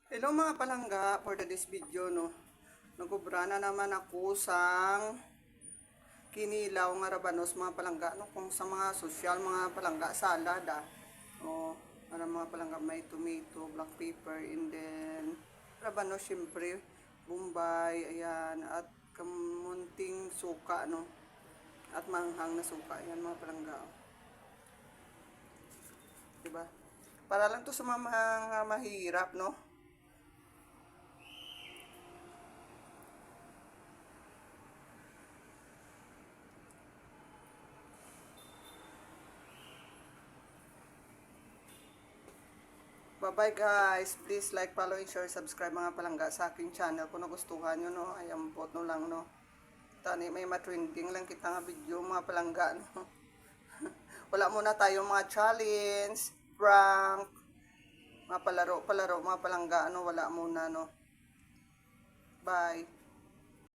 Hello mga palangga, for this video no. Nagubra na naman ako sang kinilaw nga rabanos mga palangga no, kung sa mga social mga palangga salad O para mga palangga may tomato, black pepper, and then rabanos syempre, bombay, ayan, at kamunting suka no. At manghang na suka, ayan mga palangga. Diba? Para lang to sa mga mahirap no. Bye-bye guys. Please like, follow, and share, subscribe mga palangga sa aking channel. Kung nagustuhan nyo, no, ay ambot no lang, no. Tani, may matrending lang kita nga video mga palangga, no. Wala muna tayo mga challenge, prank, mga palaro, mga palangga, no. Wala muna, no. Bye.